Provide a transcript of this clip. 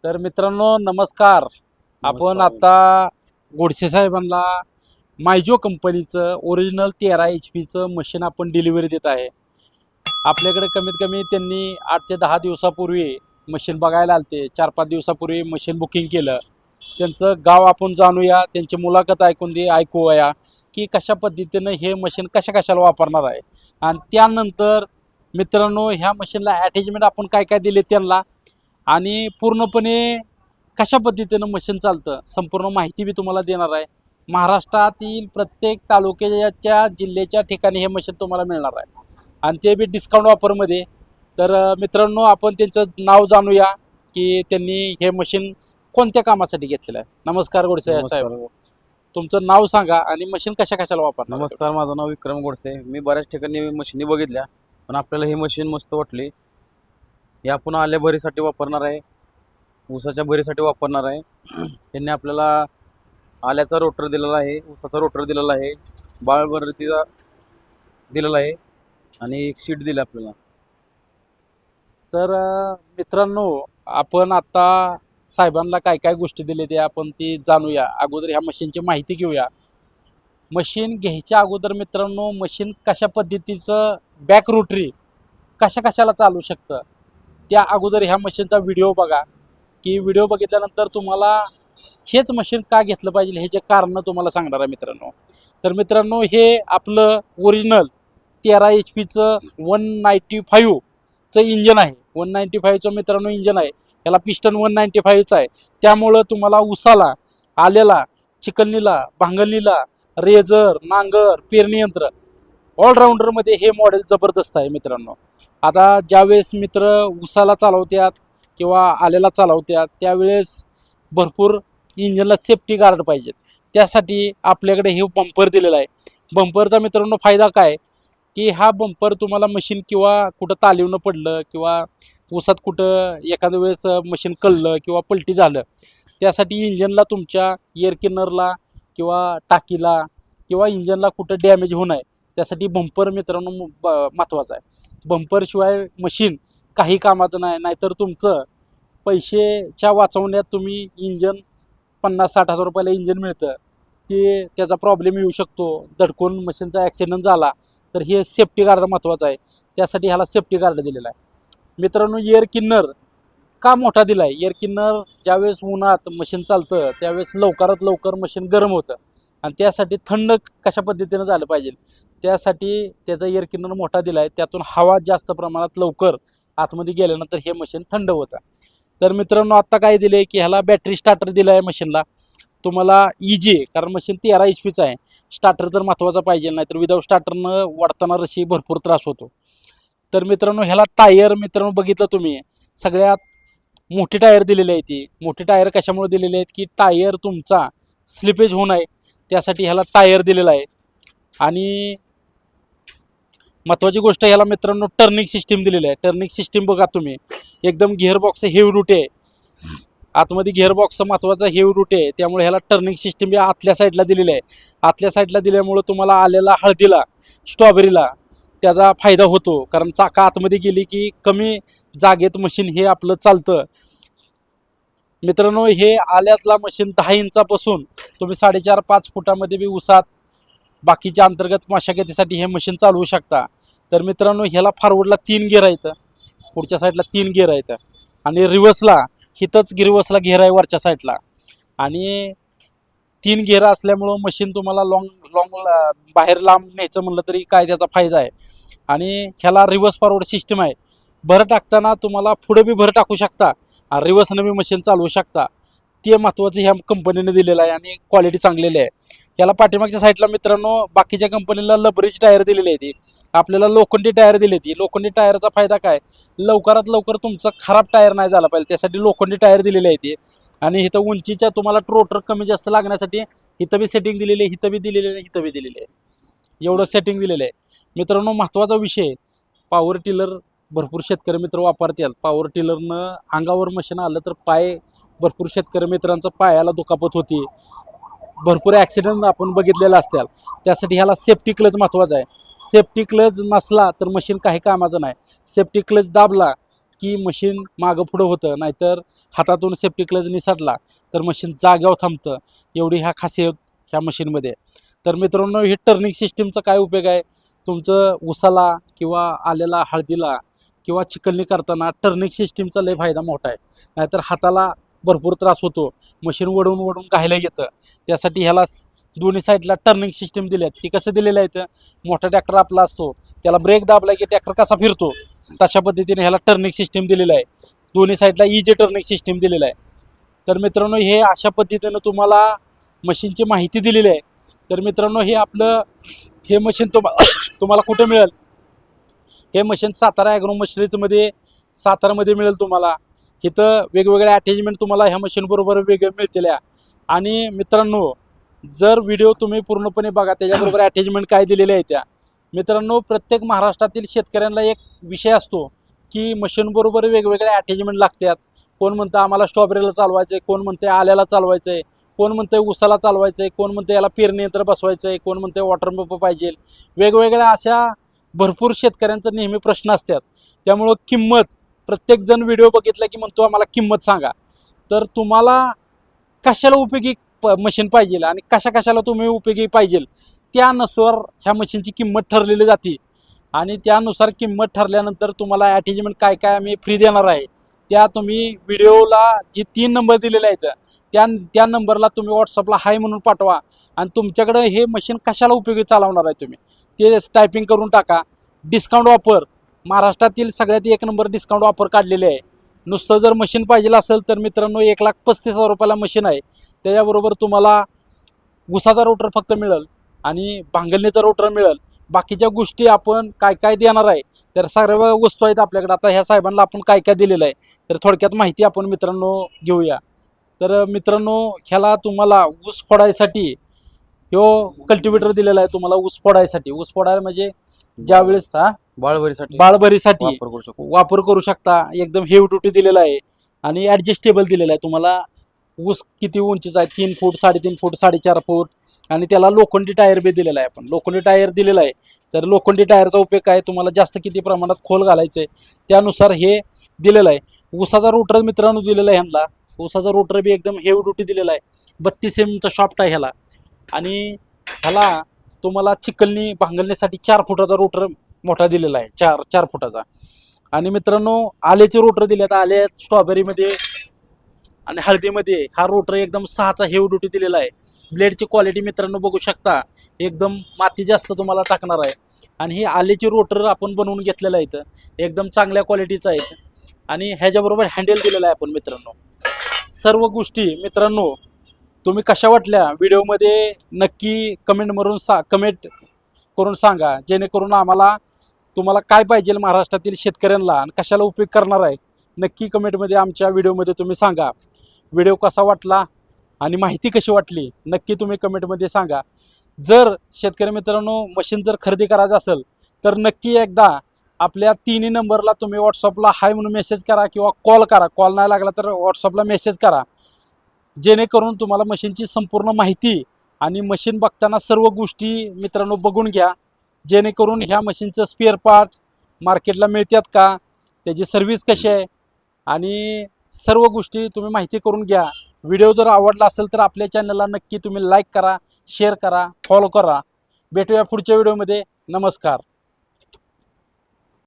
तर मित्रांनो नमस्कार. आपण आता गोडसे साहेबांना मायजो कंपनीचं ओरिजिनल 13 HP मशीन आपण डिलिव्हरी देत आहे. आपल्याकडे कमीत कमी त्यांनी 8 ते 10 दिवसापूर्वी मशीन बघायला आलते. 4-5 दिवसापूर्वी मशीन बुकिंग केलं. त्यांचं गाव आपण जाणूया, त्यांची मुलाखत ऐकूया की कशा पद्धतीनं हे मशीन कशाला वापरणार आहे. आणि त्यानंतर मित्रांनो ह्या मशीनला अटॅचमेंट आपण काय काय दिले त्यांना आणि पूर्णपणे कशा पद्धतीनं मशीन चालतं संपूर्ण माहिती मी तुम्हाला देणार आहे. महाराष्ट्रातील प्रत्येक तालुक्याच्या जिल्ह्याच्या ठिकाणी हे मशीन तुम्हाला मिळणार आहे आणि ते बी डिस्काउंट ऑफरमध्ये. तर मित्रांनो आपण त्यांचं नाव जाणूया की त्यांनी हे मशीन कोणत्या कामासाठी घेतलेलं आहे. नमस्कार गोडसे साहेब, तुमचं नाव सांगा आणि मशीन कशाला वापरणार. नमस्कार, माझं नाव विक्रम गोडसे. मी बऱ्याच ठिकाणी मशीनी बघितल्या, पण आपल्याला ही मशीन मस्त वाटली. हे आपण आल्या भरीसाठी वापरणार आहे, ऊसाच्या भरीसाठी वापरणार आहे. त्यांनी आपल्याला आल्याचा रोटर दिलेला आहे, ऊसाचा रोटर दिलेला आहे, बाळभरतीचा दिलेला आहे आणि एक शीट दिली आपल्याला. तर मित्रांनो आपण आता साहेबांना काय काय गोष्टी दिल्या त्या आपण ती जाणूया. अगोदर ह्या मशीनची माहिती घेऊया. मशीन घ्यायच्या अगोदर मित्रांनो मशीन कशा पद्धतीचं बॅक रोटरी कशाला चालू शकतं त्या अगोदर ह्या मशीनचा व्हिडिओ बघा की व्हिडिओ बघितल्यानंतर तुम्हाला हेच मशीन का घेतलं पाहिजे हे जे कारण तुम्हाला सांगणार आहे मित्रांनो. तर मित्रांनो हे आपलं ओरिजिनल 13 HP 195चं इंजन आहे. 195चं मित्रांनो इंजन आहे. याला पिस्टन 195चं आहे. त्यामुळं तुम्हाला उसाला, आल्याला, चिकलणीला, भांगलणीला, रेझर, नांगर, पेरणी यंत्र ऑलराऊंडरमध्ये हे मॉडेल जबरदस्त आहे मित्रांनो. आता ज्यावेळेस मित्र उसाला चालवतात किंवा आल्याला चालवतात त्यावेळेस भरपूर इंजनला सेफ्टी गार्ड पाहिजेत. त्यासाठी आपल्याकडे हे बंपर दिलेला आहे. बंपरचा मित्रांनो फायदा काय की हा बंपर तुम्हाला मशीन किंवा कुठं तालीवनं पडलं किंवा ऊसात कुठं एखाद्या वेळेस मशीन कळलं किंवा पलटी झालं त्यासाठी इंजनला तुमच्या एअर किनरला किंवा टाकीला किंवा इंजनला कुठं डॅमेज होऊ नये त्यासाठी बंपर मित्रांनो महत्त्वाचा आहे. बंपरशिवाय मशीन काही कामाचं नाही. नाहीतर तुमचं पैशाच्या वाचवण्यात तुम्ही इंजन 50-60 हजार रुपयाला इंजन मिळतं ते त्याचा प्रॉब्लेम येऊ शकतो. धडकून मशीनचा ॲक्सिडेंट झाला तर हे सेफ्टी गार्ड महत्त्वाचं आहे. त्यासाठी ह्याला सेफ्टी गार्ड दिलेला आहे मित्रांनो. एअर किन्नर का मोठा दिला आहे. एअर किन्नर ज्यावेळेस उन्हात मशीन चालतं त्यावेळेस लवकरात लवकर मशीन गरम होतं आणि त्यासाठी थंड कशा पद्धतीनं झालं पाहिजे त्यासाठी त्याचा एअर किन्नर मोठा दिला आहे. त्यातून हवा जास्त प्रमाणात लवकर आतमध्ये गेल्यानंतर हे मशीन थंड होतं. तर मित्रांनो आत्ता काय दिलं आहे की ह्याला बॅटरी स्टार्टर दिला आहे मशीनला. तुम्हाला इजी आहे कारण मशीन 13 HPचं आहे. स्टार्टर तर महत्त्वाचा पाहिजे, नाहीतर विदाऊट स्टार्टरनं वाढताना रशी भरपूर त्रास होतो. तर मित्रांनो ह्याला टायर मित्रांनो बघितलं तुम्ही सगळ्यात मोठी टायर दिलेली आहे. ती मोठी टायर कशामुळे दिलेली आहेत की टायर तुमचा स्लिपेज होऊ नये त्यासाठी ह्याला टायर दिलेला आहे. आणि महत्त्वाची गोष्ट ह्याला मित्रांनो टर्निंग सिस्टीम दिलेली आहे. टर्निंग सिस्टीम बघा तुम्ही एकदम गिअरबॉक्स हेवी रूट आहे. आतमध्ये गिअरबॉक्स महत्त्वाचा हेवी रूट आहे त्यामुळे ह्याला टर्निंग सिस्टीम या आतल्या साईडला दिलेली आहे. आतल्या साईडला दिल्यामुळं तुम्हाला आलेला हळदीला स्ट्रॉबेरीला त्याचा फायदा होतो कारण चाका आतमध्ये गेली की कमी जागेत मशीन हे आपलं चालतं. मित्रांनो हे आल्यातला मशीन 10 इंचापासून तुम्ही 4.5-5 फुटामध्ये बी उसात बाकीच्या अंतर्गत मशागतीसाठी हे मशीन चालवू शकता. तर मित्रांनो ह्याला फॉरवर्डला 3 गिअर आहेत, पुढच्या साईडला 3 गिअर आहेत आणि रिव्हर्सला हिथंच रिव्हर्सला गिअर आहे वरच्या साईडला. आणि 3 गिअर असल्यामुळं मशीन तुम्हाला लॉंग बाहेर लांब न्यायचं म्हणलं तरी काय त्याचा फायदा आहे. आणि ह्याला रिव्हर्स फॉरवर्ड सिस्टम आहे. भर टाकताना तुम्हाला पुढं बी भर टाकू शकता आणि रिव्हर्सनं बी मशीन चालवू शकता. ते महत्त्वाचं ह्या कंपनीने दिलेलं आहे आणि क्वालिटी चांगलेली आहे. याला पाठीमागच्या साईडला मित्रांनो बाकीच्या कंपनीला लबरेज टायर दिलेली आहे. ती आपल्याला लोखंडी टायर दिली ती. लोखंडी टायरचा फायदा काय लवकरात लवकर तुमचा खराब टायर नाही झाला पाहिजे त्यासाठी लोखंडी टायर दिलेली आहे ती. आणि इथं उंचीच्या तुम्हाला रोटर कमी जास्त लागण्यासाठी इथं बी सेटिंग दिलेली आहे, इथं बी दिलेली आहे, इथं बी दिलेली आहे. एवढं सेटिंग दिलेलं आहे मित्रांनो. महत्त्वाचा विषय पॉवर टिलर भरपूर शेतकरी मित्र वापरतात. पॉवर टिलरनं अंगावर मशीन आलं तर पाय भरपूर शेतकरी मित्रांचं पायाला दुखापत होती. भरपूर ॲक्सिडेंट आपण बघितलेला असतात. त्यासाठी ह्याला सेफ्टी क्लच महत्त्वाचा आहे. सेफ्टी क्लच नसला तर मशीन काही कामाचं नाही. सेफ्टी क्लच दाबला की मशीन मागं पुढं होतं, नाहीतर हातातून सेफ्टी क्लच निसटला तर मशीन जाग्यावर थांबतं. एवढी ह्या खासियत ह्या मशीनमध्ये. तर मित्रांनो, ही टर्निंग सिस्टीमचा काय उपयोग आहे? तुमचं उसाला किंवा आल्याला, हळदीला किंवा चिकलणी करताना टर्निंग सिस्टीमचा लय फायदा मोठा आहे. नाहीतर हाताला भरपूर त्रास होतो, मशीन वळून वळून घायला येतं. त्यासाठी ह्याला दोन्ही साईडला टर्निंग सिस्टीम दिली आहे. ती कसं दिलेलं आहे तर मोठा ट्रॅक्टर आपला असतो, त्याला ब्रेक दाबला की ट्रॅक्टर कसा फिरतो तशा पद्धतीने ह्याला टर्निंग सिस्टीम दिलेलं आहे. दोन्ही साईडला इजी टर्निंग सिस्टीम दिलेलं आहे. तर मित्रांनो, हे अशा पद्धतीनं तुम्हाला मशीनची माहिती दिलेली आहे. तर मित्रांनो, हे आपलं हे मशीन तुम्हाला कुठे मिळेल? हे मशीन सातारा ॲग्रो मशिनरीमध्ये सातारामध्ये मिळेल तुम्हाला. इथं वेगवेगळ्या अटॅचमेंट तुम्हाला ह्या मशीनबरोबर वेगळे मिळतील. आणि मित्रांनो, जर व्हिडिओ तुम्ही पूर्णपणे बघा, त्याच्याबरोबर अटॅचमेंट काय दिलेले आहे त्या. मित्रांनो, प्रत्येक महाराष्ट्रातील शेतकऱ्यांना एक विषय असतो की मशीनबरोबर वेगवेगळे अटॅचमेंट लागतात. कोण म्हणतं आम्हाला स्ट्रॉबेरीला चालवायचं आहे, कोण म्हणतं आल्याला चालवायचं आहे, कोण म्हणतं उसाला चालवायचं आहे, कोण म्हणतं याला पेरणी यंत्र बसवायचं आहे, कोण म्हणतं वॉटर पंप पाहिजे. वेगवेगळ्या अशा भरपूर शेतकऱ्यांचा नेहमी प्रश्न असतात. त्यामुळं किंमत, प्रत्येकजण व्हिडिओ बघितला की म्हणतो आम्हाला किंमत सांगा. तर तुम्हाला कशाला उपयोगी मशीन पाहिजे आणि कशाला तुम्ही उपयोगी पाहिजे त्यानुसार ह्या मशीनची किंमत ठरलेली जाते. आणि त्यानुसार किंमत ठरल्यानंतर तुम्हाला अटॅचमेंट काय काय आम्ही फ्री देणार आहे त्या तुम्ही व्हिडिओला जे 3 नंबर दिलेले आहेत त्या नंबरला तुम्ही व्हॉट्सअपला हाय म्हणून पाठवा. आणि तुमच्याकडं हे मशीन कशाला उपयोगी चालवणार आहे तुम्ही ते टायपिंग करून टाका. डिस्काउंट ऑफर, महाराष्ट्रातील सगळ्यात 1 नंबर डिस्काउंट ऑफर काढलेले आहे. नुसतं जर मशीन पाहिजे असेल तर मित्रांनो, 1,35,000 रुपयाला मशीन आहे. त्याच्याबरोबर तुम्हाला उसाचा रोटर फक्त मिळेल आणि भांगलणीचा रोटर मिळेल. बाकीच्या गोष्टी आपण काय काय देणार आहे तर सर्व वस्तू आहेत आपल्याकडे. आता ह्या साहेबांना आपण काय काय दिलेलं आहे तर थोडक्यात माहिती आपण मित्रांनो घेऊया. तर मित्रांनो, ह्याला तुम्हाला ऊस फोडायसाठी ह्यो कल्टिवेटर दिलेला आहे तुम्हाला. ऊस फोडायसाठी, ऊस फोडायला म्हणजे ज्यावेळेस बाळभरीसाठी वापर करू शकतो. वापर करू शकता. एकदम हेवी ड्युटी दिलेला आहे आणि ॲडजस्टेबल दिलेला आहे तुम्हाला. ऊस किती उंचीचा आहे? 3 फूट, 3.5 फूट, 4.5 फूट. आणि त्याला लोखंडी टायर बी दिलेला आहे. आपण लोखंडी टायर दिलेला आहे. तर लोखंडी टायरचा उपयोग काय, तुम्हाला जास्त किती प्रमाणात खोल घालायचं आहे त्यानुसार हे दिलेलं आहे. ऊसाचा रोटर मित्रांनो दिलेला आहे ह्यांना. ऊसाचा रोटर बी एकदम हेवी ड्युटी दिलेला आहे. 32 एमचा शॉफ्ट आहे ह्याला. आणि ह्याला तुम्हाला चिकलणी भांगलण्यासाठी 4 फुटाचा रोटर मोठा दिलेला आहे, 4 फुटाचा. आणि मित्रांनो, आल्याचे रोटर दिले आहेत. आले स्ट्रॉबेरीमध्ये आणि हळदीमध्ये हा रोटर एकदम 6चा हेवी ड्युटी दिलेला आहे. ब्लेडची क्वालिटी मित्रांनो बघू शकता, एकदम माती जास्त तुम्हाला टाकणार आहे. आणि हे आल्याचे रोटर आपण बनवून घेतलेलं आहे, एकदम चांगल्या क्वालिटीचं आहे. आणि ह्याच्याबरोबर हँडल दिलेला आहे आपण मित्रांनो. सर्व गोष्टी मित्रांनो तुम्ही कशा वाटल्या व्हिडिओमध्ये नक्की कमेंट करून सांगा, जेणेकरून आम्हाला तुम्हाला काय पाहिजे महाराष्ट्रातील शेतकऱ्यांना आणि कशाला उपयोग करणार आहे नक्की कमेंटमध्ये आमच्या व्हिडिओमध्ये तुम्ही सांगा. व्हिडिओ कसा वाटला आणि माहिती कशी वाटली नक्की तुम्ही कमेंटमध्ये सांगा. जर शेतकरी मित्रांनो मशीन जर खरेदी करायचं असेल तर नक्की एकदा आपल्या 3 नंबरला तुम्ही व्हॉट्सअपला हाय म्हणून मेसेज करा किंवा कॉल करा. कॉल नाही लागला तर व्हॉट्सअपला मेसेज करा, जेणेकरून तुम्हाला मशीनची संपूर्ण माहिती आणि मशीन बघताना सर्व गोष्टी मित्रांनो बघून घ्या. जेणेकरून ह्या मशीनचं स्पेअर पार्ट मार्केटला मिळतात का, त्याची सर्व्हिस कशी आहे आणि सर्व गोष्टी तुम्ही माहिती करून घ्या. व्हिडिओ जर आवडला असेल तर आपल्या चॅनलला नक्की तुम्ही लाईक करा, शेअर करा, फॉलो करा. भेटूया पुढच्या व्हिडिओमध्ये. नमस्कार.